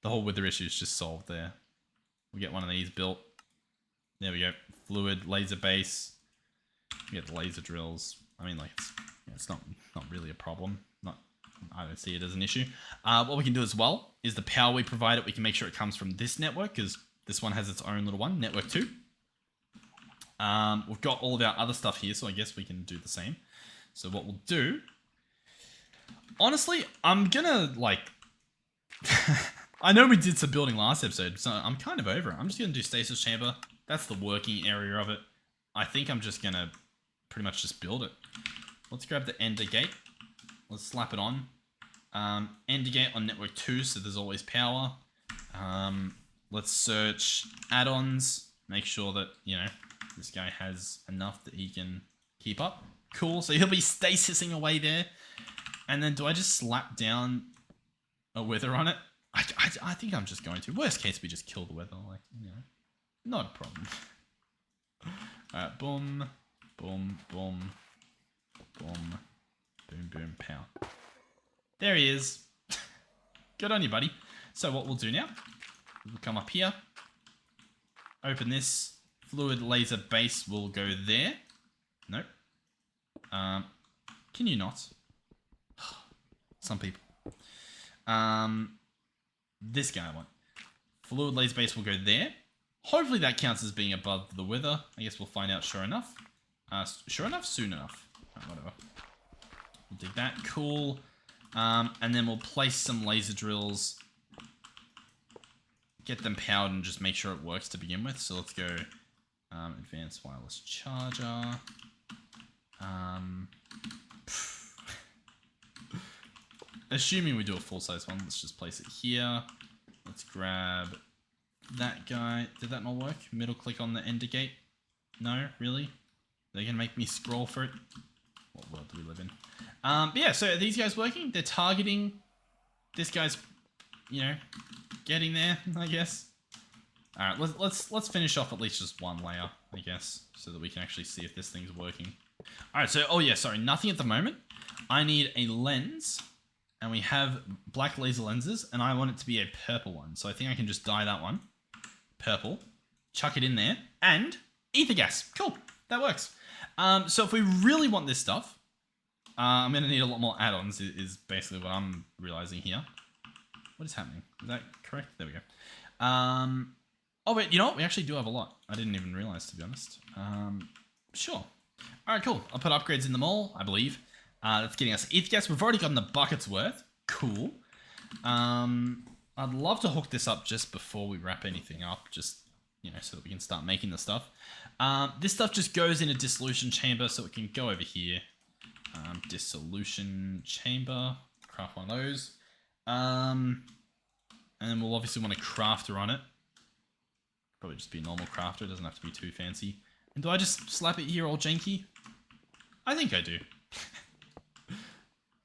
wither issue is just solved there. We get one of these built. There we go. Fluid, laser base. We get the laser drills. I mean, like, it's not really a problem. I don't see it as an issue. What we can do as well is the power we provide it, we can make sure it comes from this network, because this one has its own little one, network 2. We've got all of our other stuff here, so I guess we can do the same. So what we'll do... Honestly, I'm gonna, like... I know we did some building last episode, so I'm kind of over it. I'm just gonna do stasis chamber. That's the working area of it. I think I'm just gonna pretty much just build it. Let's grab the ender gate. Let's slap it on. Ender gate on network 2, so there's always power. Let's search add-ons. Make sure that, you know, this guy has enough that he can keep up. Cool, so he'll be stasising away there. And then do I just slap down a wither on it? I think I'm just going to. Worst case, we just kill the wither. Like, you know, not a problem. Alright, boom, boom, boom, boom, boom, boom, pow. There he is. Good on you, buddy. So what we'll do now, we'll come up here, open this, fluid laser base will go there. Nope. Can you not? Some people. This guy I want. Fluid laser base will go there. Hopefully that counts as being above the wither. I guess we'll find out sure enough. Sure enough? Soon enough. Right, whatever. We'll dig that. Cool. And then we'll place some laser drills. Get them powered and just make sure it works to begin with. So let's go advanced wireless charger. Assuming we do a full-size one, let's just place it here. Let's grab that guy. Did that not work? Middle click on the ender gate? No? Really? They're going to make me scroll for it? What world do we live in? But yeah, so are these guys working? They're targeting. This guy's, you know, getting there, I guess. Alright, let's finish off at least just one layer, I guess, so that we can actually see if this thing's working. Alright, so, oh yeah, sorry, nothing at the moment. I need a lens, and we have black laser lenses, and I want it to be a purple one. So I think I can just dye that one purple, chuck it in there, and ether gas. Cool, that works. So if we really want this stuff, I'm going to need a lot more add-ons, is basically what I'm realizing here. What is happening? Is that correct? There we go. Oh, wait, you know what? We actually do have a lot. I didn't even realize, to be honest. Sure. All right, cool. I'll put upgrades in them all, I believe. That's getting us ether gas. We've already gotten the bucket's worth. Cool. I'd love to hook this up just before we wrap anything up, just, you know, so that we can start making the stuff. This stuff just goes in a dissolution chamber, so it can go over here. Dissolution chamber. Craft one of those. And then we'll obviously want a crafter on it. Probably just be a normal crafter. It doesn't have to be too fancy. And do I just slap it here all janky? I think I do.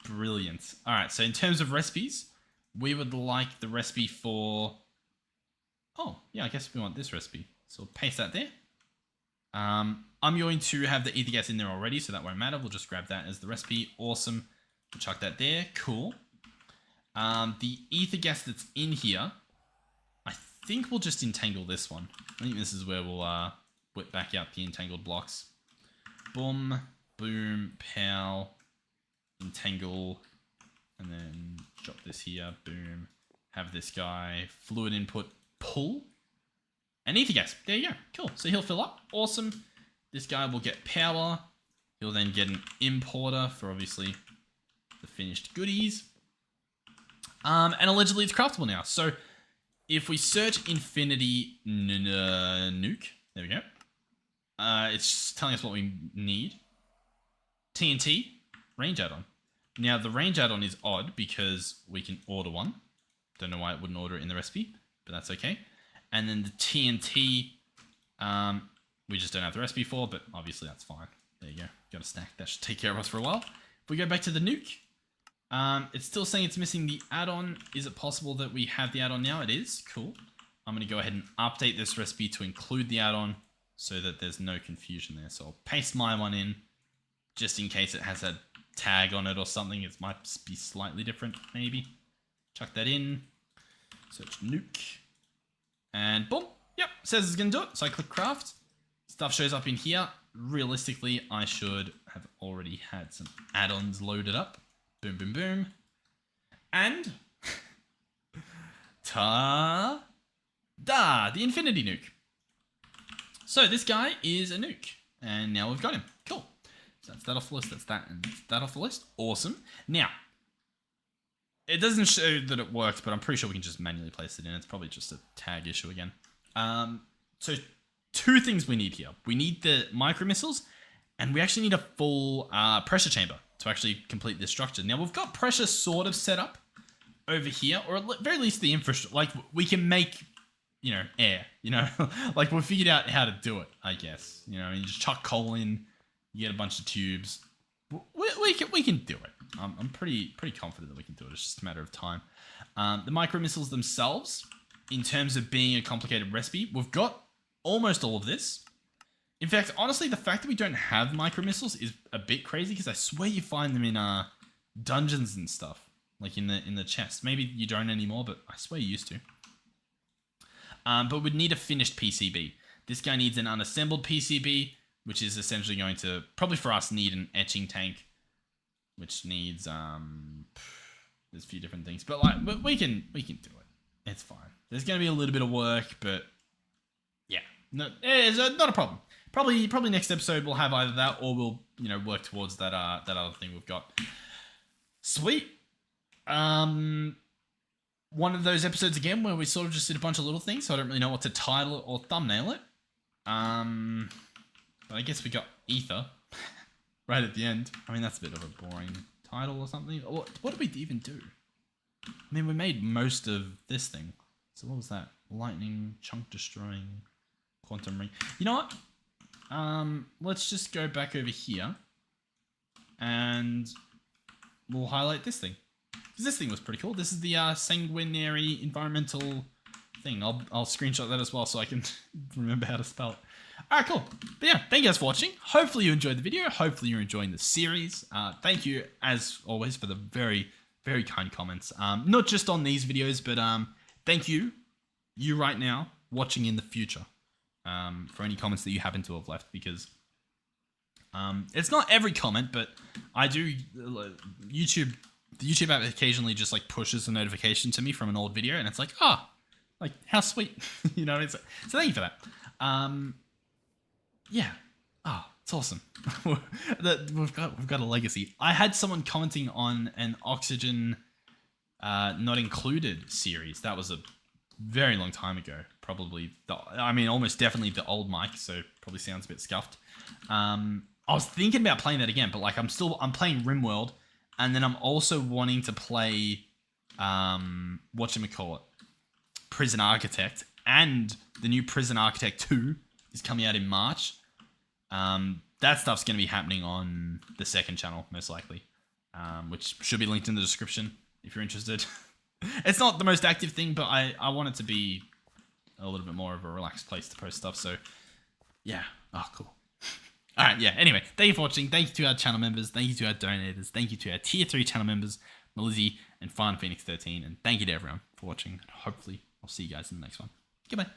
Brilliant. Alright, so in terms of recipes, we would like the recipe for... Oh, yeah, I guess we want this recipe. So we'll paste that there. I'm going to have the ether gas in there already, so that won't matter. We'll just grab that as the recipe. Awesome. We'll chuck that there. Cool. The ether gas that's in here, I think we'll just entangle this one. I think this is where we'll whip back out the entangled blocks. Boom, boom, pow, entangle, and then drop this here, boom. Have this guy, fluid input, pull, and ether gas. There you go, cool. So he'll fill up, awesome. This guy will get power. He'll then get an importer for obviously the finished goodies. And allegedly it's craftable now. So if we search infinity nuke, there we go. It's telling us what we need. TNT, range add-on. Now the range add-on is odd because we can order one. Don't know why it wouldn't order it in the recipe, but that's okay. And then the TNT, we just don't have the recipe for, but obviously that's fine. There you go. Got a stack. That should take care of us for a while. If we go back to the nuke, it's still saying it's missing the add-on. Is it possible that we have the add-on now? It is. Cool. I'm going to go ahead and update this recipe to include the add-on so that there's no confusion there. So I'll paste my one in just in case it has a tag on it or something. It might be slightly different, maybe. Chuck that in. Search nuke. And boom. Yep, says it's going to do it. So I click craft. Stuff shows up in here. Realistically, I should have already had some add-ons loaded up. Boom, boom, boom. And ta-da! The infinity nuke. So this guy is a nuke. And now we've got him. Cool. So that's that off the list. That's that and that off the list. Awesome. Now, it doesn't show that it works, but I'm pretty sure we can just manually place it in. It's probably just a tag issue again. So two things we need here. We need the micro missiles, and we actually need a full pressure chamber to actually complete this structure. Now, we've got pressure sort of set up over here, or at very least the infrastructure. Like, we can make, you know, air, you know? Like, we've figured out how to do it, I guess. You know, you just chuck coal in, you get a bunch of tubes. We can do it. I'm pretty confident that we can do it. It's just a matter of time. The micro missiles themselves, in terms of being a complicated recipe, we've got almost all of this. In fact, honestly, the fact that we don't have micro missiles is a bit crazy, because I swear you find them in dungeons and stuff, like in the chest. Maybe you don't anymore, but I swear you used to. But we'd need a finished PCB. This guy needs an unassembled PCB, which is essentially going to, probably for us, need an etching tank, which needs there's a few different things, but like we can do it. It's fine. There's going to be a little bit of work, but yeah, no, it's not a problem. Probably next episode we'll have either that, or we'll, you know, work towards that other thing we've got. Sweet. One of those episodes again where we sort of just did a bunch of little things, so I don't really know what to title it or thumbnail it. But I guess we got ether right at the end. I mean, that's a bit of a boring title or something. What did we even do? I mean, we made most of this thing. So what was that? Lightning, chunk destroying, quantum ring. You know what? Let's just go back over here and we'll highlight this thing. Because this thing was pretty cool. This is the Sanguinary environmental thing. I'll screenshot that as well so I can remember how to spell it. Alright, cool. But yeah, thank you guys for watching. Hopefully you enjoyed the video. Hopefully you're enjoying the series. Thank you, as always, for the very, very kind comments. Not just on these videos, but thank you right now, watching in the future, for any comments that you happen to have left, because it's not every comment, but I do, the YouTube app occasionally just like pushes a notification to me from an old video, and it's like, like how sweet, you know, so thank you for that. Yeah. It's awesome. we've got a legacy. I had someone commenting on an oxygen not included series. That was a very long time ago. Probably almost definitely the old mic, so probably sounds a bit scuffed. I was thinking about playing that again, but like I'm playing RimWorld, and then I'm also wanting to play whatchamacallit, Prison Architect, and the new Prison Architect 2 is coming out in March. That stuff's going to be happening on the second channel, most likely, which should be linked in the description if you're interested. It's not the most active thing, but I want it to be a little bit more of a relaxed place to post stuff, so yeah. Cool. Alright, yeah, anyway, thank you for watching. Thank you to our channel members. Thank you to our donators. Thank you to our tier 3 channel members, Melizzy and Fine Phoenix 13, and thank you to everyone for watching. Hopefully, I'll see you guys in the next one. Goodbye.